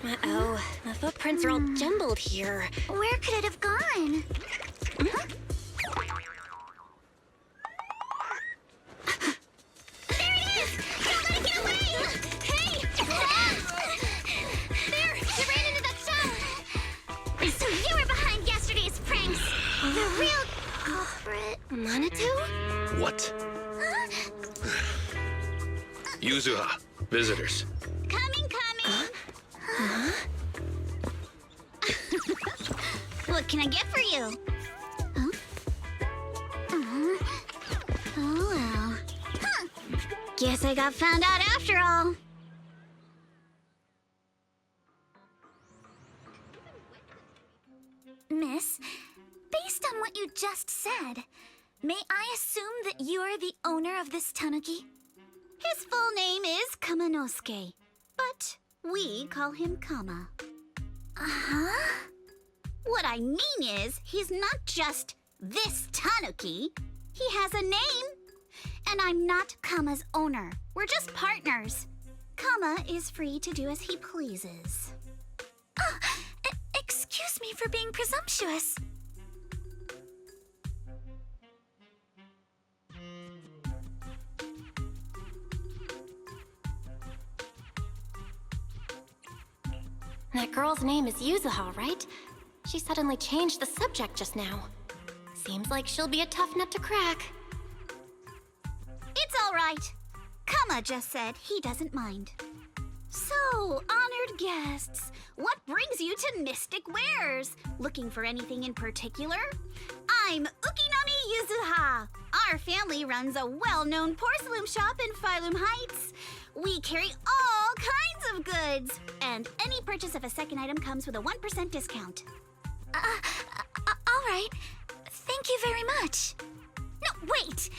Uh-oh, the footprints are all jumbled here. Where could it have gone? Huh? There it is! Don't let it get away! Hey! There! You ran into that shop! So you were behind yesterday's pranks! The real culprit. Manitou? What? Yuzuha, visitors. Coming! What can I get for you? Huh? Oh well. Huh. Guess I got found out after all. Miss, based on what you just said, may I assume that you are the owner of this tanuki? His full name is Kamanosuke, but we call him Kama. Uh-huh. What I mean is, he's not just this tanuki. He has a name. And I'm not Kama's owner. We're just partners. Kama is free to do as he pleases. Excuse me for being presumptuous. That girl's name is Yuzuha, right? She suddenly changed the subject just now. Seems like she'll be a tough nut to crack. It's all right. Kama just said he doesn't mind. So, honored guests, what brings you to Mystic Wares? Looking for anything in particular? I'm Ukinami Yuzuha. Our family runs a well-known porcelain shop in Phylum Heights. We carry all kinds of goods, and any purchase of a second item comes with a 1% discount. All right. Thank you very much. No, wait!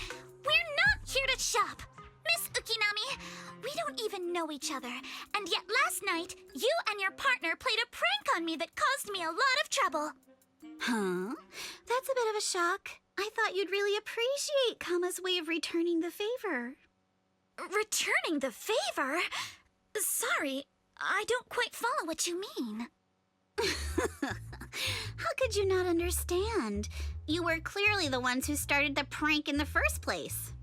We're not here to shop! Miss Ukinami, we don't even know each other, and yet last night, you and your partner played a prank on me that caused me a lot of trouble. Huh? That's a bit of a shock. I thought you'd really appreciate Kama's way of returning the favor. Returning the favor? Sorry, I don't quite follow what you mean. How could you not understand? You were clearly the ones who started the prank in the first place.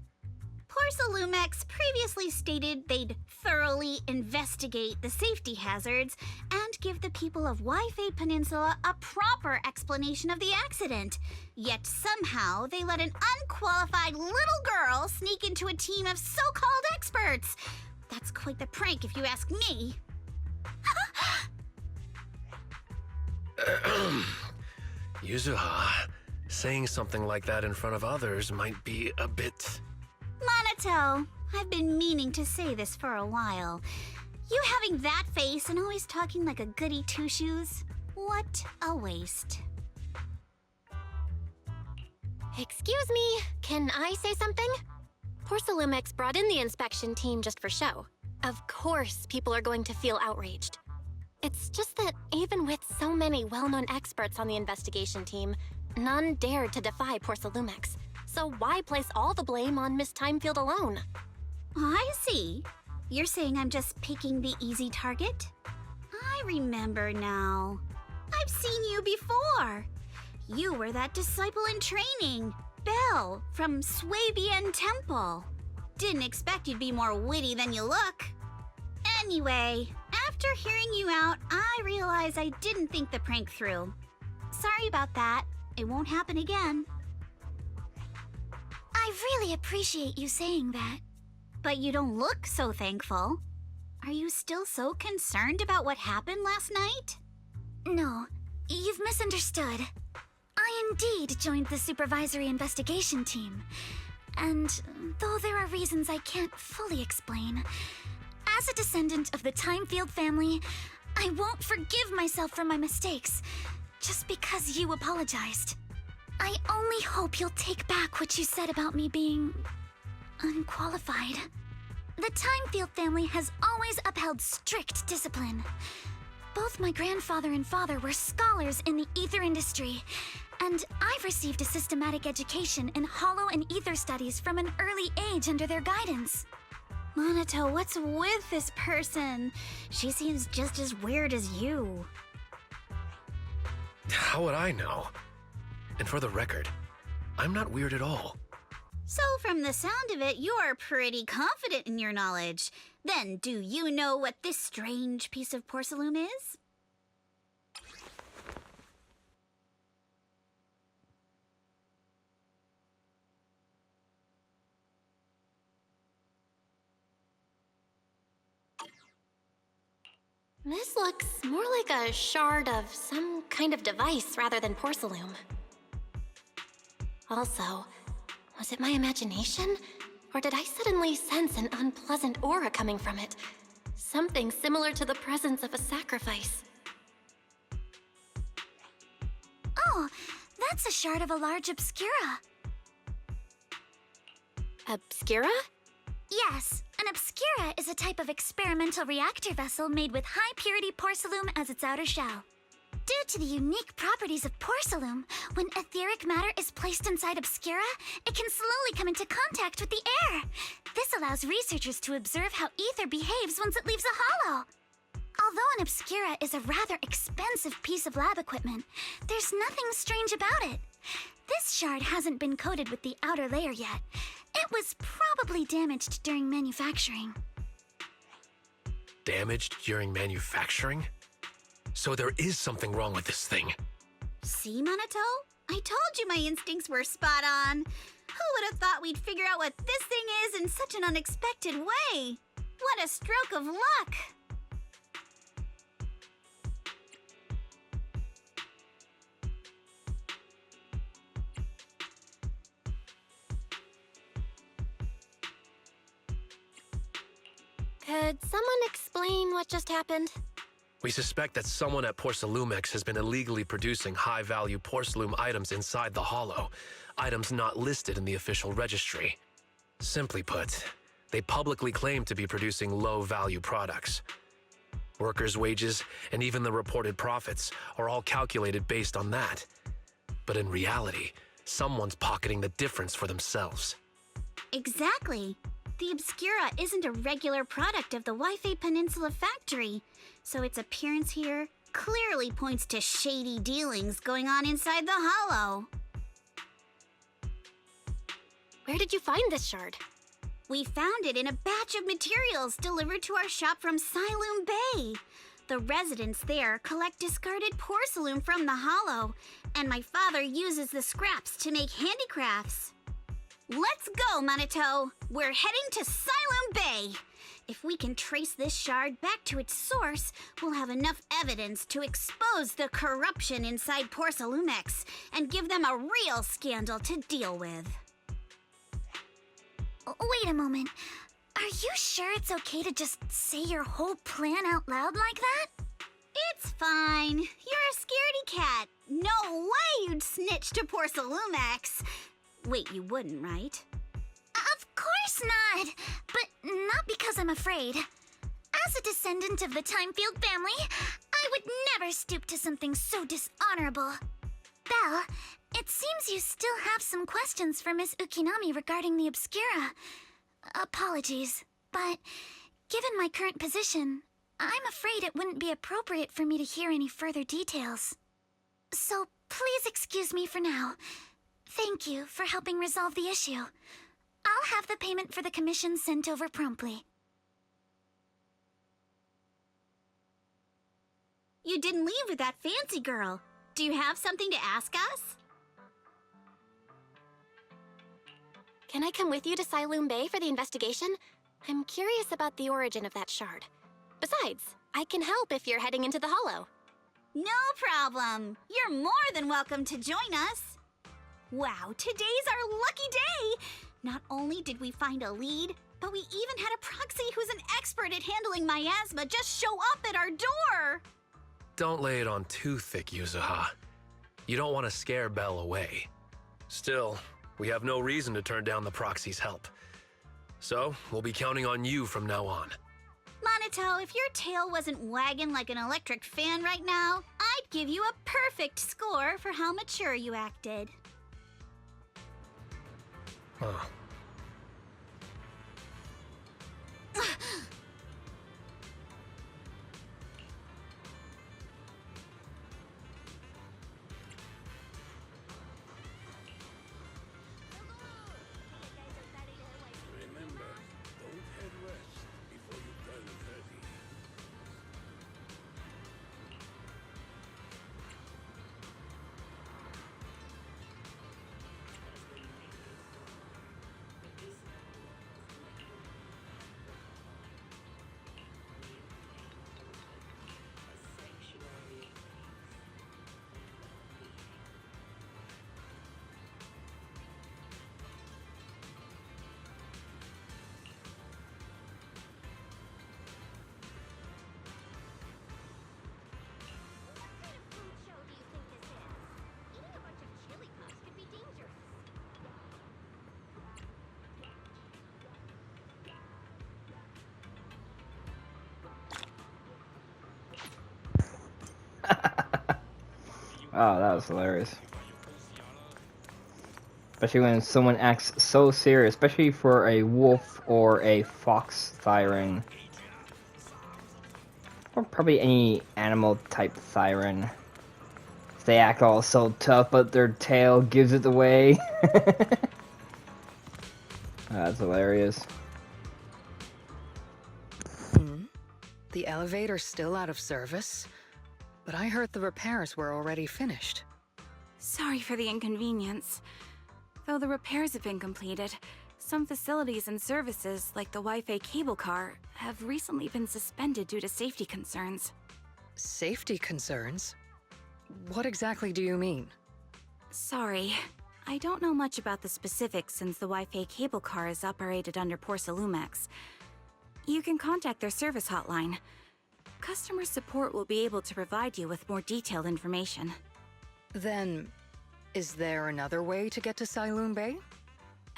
Porcelumex previously stated they'd thoroughly investigate the safety hazards and give the people of Waifei Peninsula a proper explanation of the accident. Yet somehow they let an unqualified little girl sneak into a team of so-called experts. That's quite the prank if you ask me. Yuzuha, saying something like that in front of others might be a bit... Minato, I've been meaning to say this for a while. You having that face and always talking like a goody two-shoes? What a waste. Excuse me, can I say something? Porcelumex brought in the inspection team just for show. Of course people are going to feel outraged. It's just that even with so many well-known experts on the investigation team, none dared to defy Porcelumex. So why place all the blame on Miss Timefield alone? I see. You're saying I'm just picking the easy target? I remember now. I've seen you before. You were that disciple in training, Belle, from Swabian Temple. Didn't expect you'd be more witty than you look. Anyway, after hearing you out, I realized I didn't think the prank through. Sorry about that. It won't happen again. I really appreciate you saying that. But you don't look so thankful. Are you still so concerned about what happened last night? No, you've misunderstood. I indeed joined the supervisory investigation team. And though there are reasons I can't fully explain, as a descendant of the Timefield family, I won't forgive myself for my mistakes just because you apologized. I only hope you'll take back what you said about me being unqualified. The Timefield family has always upheld strict discipline. Both my grandfather and father were scholars in the ether industry, and I've received a systematic education in hollow and ether studies from an early age under their guidance. Monato, what's with this person? She seems just as weird as you. How would I know? And for the record, I'm not weird at all. So from the sound of it, you're pretty confident in your knowledge. Then, do you know what this strange piece of porcelain is? This looks more like a shard of some kind of device rather than porcelain. Also, was it my imagination? Or did I suddenly sense an unpleasant aura coming from it? Something similar to the presence of a sacrifice. Oh, that's a shard of a large obscura. Obscura? Yes, an obscura is a type of experimental reactor vessel made with high-purity porcelain as its outer shell. Due to the unique properties of porcelain, when etheric matter is placed inside obscura, it can slowly come into contact with the air. This allows researchers to observe how ether behaves once it leaves a hollow. Although an obscura is a rather expensive piece of lab equipment, there's nothing strange about it. This shard hasn't been coated with the outer layer yet. It was probably damaged during manufacturing. Damaged during manufacturing? So there is something wrong with this thing. See, Monato? I told you my instincts were spot on. Who would have thought we'd figure out what this thing is in such an unexpected way? What a stroke of luck! Could someone explain what just happened? We suspect that someone at Porcelumex has been illegally producing high-value porcelain items inside the hollow, items not listed in the official registry. Simply put, they publicly claim to be producing low-value products. Workers' wages and even the reported profits are all calculated based on that. But in reality, someone's pocketing the difference for themselves. Exactly. The Obscura isn't a regular product of the Wi-Fi Peninsula factory, so its appearance here clearly points to shady dealings going on inside the hollow. Where did you find this shard? We found it in a batch of materials delivered to our shop from Siloon Bay. The residents there collect discarded porcelain from the hollow, and my father uses the scraps to make handicrafts. Let's go, Monato! We're heading to Siloon Bay! If we can trace this shard back to its source, we'll have enough evidence to expose the corruption inside Porcelumex and give them a real scandal to deal with. Wait a moment. Are you sure it's okay to just say your whole plan out loud like that? It's fine. You're a scaredy cat. No way you'd snitch to Porcelumex. Wait, you wouldn't, right? Of course not! But not because I'm afraid. As a descendant of the Timefield family, I would never stoop to something so dishonorable. Belle, it seems you still have some questions for Miss Ukinami regarding the Obscura. Apologies, but given my current position, I'm afraid it wouldn't be appropriate for me to hear any further details. So please excuse me for now. Thank you for helping resolve the issue. I'll have the payment for the commission sent over promptly. You didn't leave with that fancy girl. Do you have something to ask us? Can I come with you to Siloon Bay for the investigation? I'm curious about the origin of that shard. Besides, I can help if you're heading into the hollow. No problem. You're more than welcome to join us. Wow, today's our lucky day! Not only did we find a lead, but we even had a proxy who's an expert at handling miasma just show up at our door! Don't lay it on too thick, Yuzuha. You don't want to scare Belle away. Still, we have no reason to turn down the proxy's help. So, we'll be counting on you from now on. Monato, if your tail wasn't wagging like an electric fan right now, I'd give you a perfect score for how mature you acted. Huh. Oh, that was hilarious. Especially when someone acts so serious, especially for a wolf or a fox Thiren. Or probably any animal type Thiren. They act all so tough, but their tail gives it away. That's hilarious. The elevator's still out of service? But I heard the repairs were already finished. Sorry for the inconvenience. Though the repairs have been completed, some facilities and services, like the Wi-Fi cable car, have recently been suspended due to safety concerns. Safety concerns? What exactly do you mean? Sorry. I don't know much about the specifics since the Wi-Fi cable car is operated under Porsalumex. You can contact their service hotline. Customer support will be able to provide you with more detailed information. Then, is there another way to get to Sailoon Bay?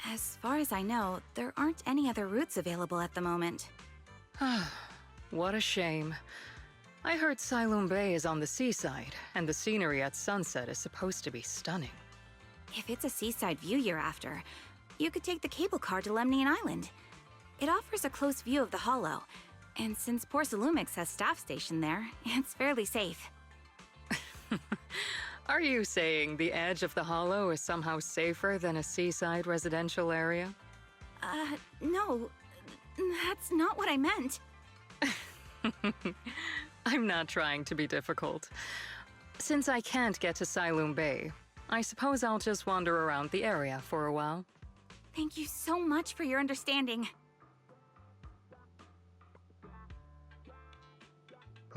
As far as I know, there aren't any other routes available at the moment. What a shame. I heard Sailoon Bay is on the seaside, and the scenery at sunset is supposed to be stunning. If it's a seaside view you're after, you could take the cable car to Lemnian Island. It offers a close view of the Hollow, and since Porsalumex has staff stationed there, it's fairly safe. Are you saying the edge of the Hollow is somehow safer than a seaside residential area? No. That's not what I meant. I'm not trying to be difficult. Since I can't get to Sailoon Bay, I suppose I'll just wander around the area for a while. Thank you so much for your understanding.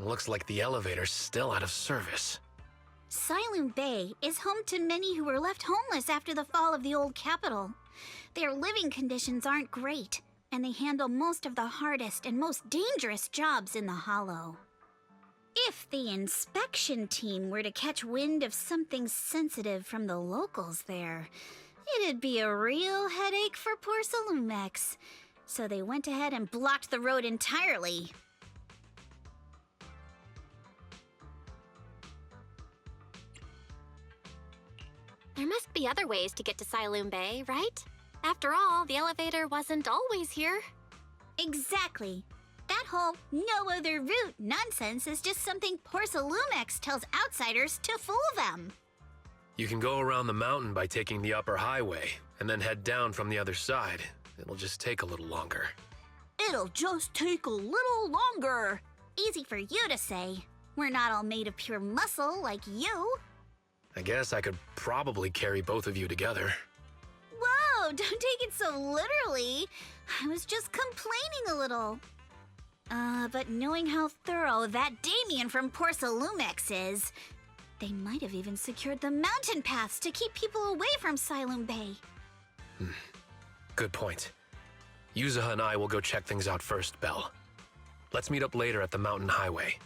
Looks like the elevator's still out of service. Sailoon Bay is home to many who were left homeless after the fall of the old capital. Their living conditions aren't great, and they handle most of the hardest and most dangerous jobs in the Hollow. If the inspection team were to catch wind of something sensitive from the locals there, it'd be a real headache for Porsalumex. So they went ahead and blocked the road entirely. There must be other ways to get to Sailoon Bay, right? After all, the elevator wasn't always here. Exactly. That whole no other route nonsense is just something Porsalumex tells outsiders to fool them. You can go around the mountain by taking the upper highway, and then head down from the other side. It'll just take a little longer. It'll just take a little longer. Easy for you to say. We're not all made of pure muscle like you. I guess I could probably carry both of you together. Whoa, don't take it so literally. I was just complaining a little. But knowing how thorough that Damien from Porsalumex is, they might have even secured the mountain paths to keep people away from Sailoon Bay. Good point. Yuzuha and I will go check things out first, Belle. Let's meet up later at the mountain highway.